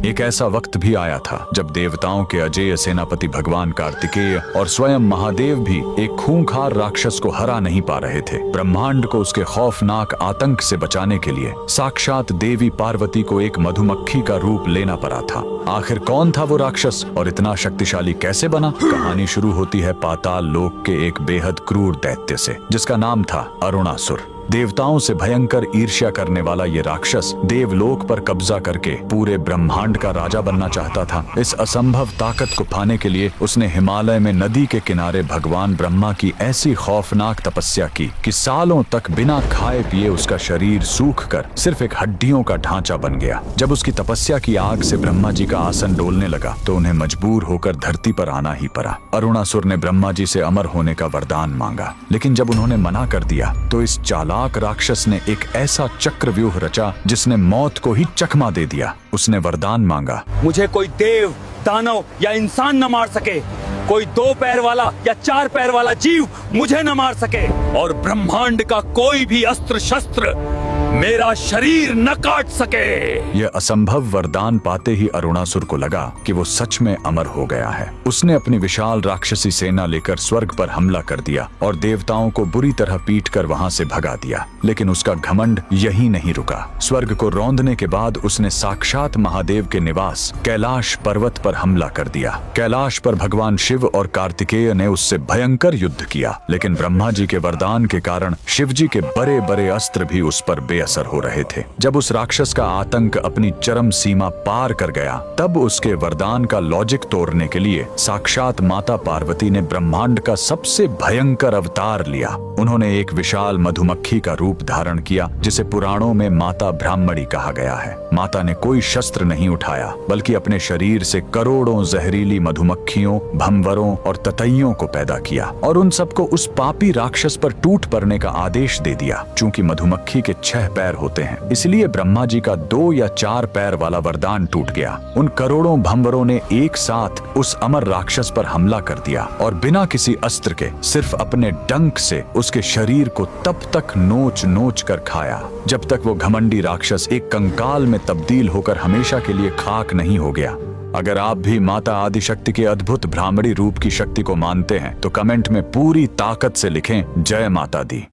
एक ऐसा वक्त भी आया था जब देवताओं के अजेय सेनापति भगवान कार्तिकेय और स्वयं महादेव भी एक खूंखार राक्षस को हरा नहीं पा रहे थे। ब्रह्मांड को उसके खौफनाक आतंक से बचाने के लिए साक्षात देवी पार्वती को एक मधुमक्खी का रूप लेना पड़ा था। आखिर कौन था वो राक्षस और इतना शक्तिशाली कैसे बना? कहानी शुरू होती है पाताल लोक के एक बेहद क्रूर दैत्य से, जिसका नाम था अरुणासुर। देवताओं से भयंकर ईर्ष्या करने वाला ये राक्षस देवलोक पर कब्जा करके पूरे ब्रह्मांड का राजा बनना चाहता था। इस असंभव ताकत को पाने के लिए उसने हिमालय में नदी के किनारे भगवान ब्रह्मा की ऐसी खौफनाक तपस्या की कि सालों तक बिना खाए पिए उसका शरीर सूख कर सिर्फ एक हड्डियों का ढांचा बन गया। जब उसकी तपस्या की आग से ब्रह्मा जी का आसन डोलने लगा तो उन्हें मजबूर होकर धरती पर आना ही पड़ा। अरुणासुर ने ब्रह्मा जी से अमर होने का वरदान मांगा, लेकिन जब उन्होंने मना कर दिया तो इस चालाक राक्षस ने एक ऐसा चक्रव्यूह रचा जिसने मौत को ही चकमा दे दिया। उसने वरदान मांगा, मुझे कोई देव, दानव या इंसान न मार सके, कोई 2 पैर वाला या 4 पैर वाला जीव मुझे न मार सके, और ब्रह्मांड का कोई भी अस्त्र शस्त्र मेरा शरीर न काट सके। यह असंभव वरदान पाते ही अरुणासुर को लगा कि वो सच में अमर हो गया है। उसने अपनी विशाल राक्षसी सेना लेकर स्वर्ग पर हमला कर दिया और देवताओं को बुरी तरह पीटकर वहां से भगा दिया। लेकिन उसका घमंड यही नहीं रुका। स्वर्ग को रौंदने के बाद उसने साक्षात महादेव के निवास कैलाश पर्वत पर हमला कर दिया। कैलाश पर भगवान शिव और कार्तिकेय ने उससे भयंकर युद्ध किया, लेकिन ब्रह्मा जी के वरदान के कारण शिव जी के बड़े बड़े अस्त्र भी उस पर असर हो रहे थे। जब उस राक्षस का आतंक अपनी चरम सीमा पार कर गया, तब उसके वरदान का लॉजिक तोड़ने के लिए साक्षात माता पार्वती ने ब्रह्मांड का सबसे भयंकर अवतार लिया। उन्होंने एक विशाल मधुमक्खी का रूप धारण किया, जिसे पुराणों में माता ब्राह्मणी कहा गया है। माता ने कोई शस्त्र नहीं उठाया, बल्कि अपने शरीर से करोड़ों जहरीली मधुमक्खियों, भंवरों और ततैयों को पैदा किया और उन सबको उस पापी राक्षस पर टूट पड़ने का आदेश दे दिया। चूंकि मधुमक्खी के 6 पैर होते हैं, इसलिए ब्रह्मा जी का 2 या 4 पैर वाला वरदान टूट गया। उन करोड़ों भंवरों ने एक साथ उस अमर राक्षस पर हमला कर दिया और बिना किसी अस्त्र के सिर्फ अपने डंक से उसके शरीर को तब तक नोच नोच कर खाया जब तक वो घमंडी राक्षस एक कंकाल में तब्दील होकर हमेशा के लिए खाक नहीं हो गया। अगर आप भी माता आदिशक्ति के अद्भुत ब्राह्मणी रूप की शक्ति को मानते हैं तो कमेंट में पूरी ताकत से लिखें, जय माता दी।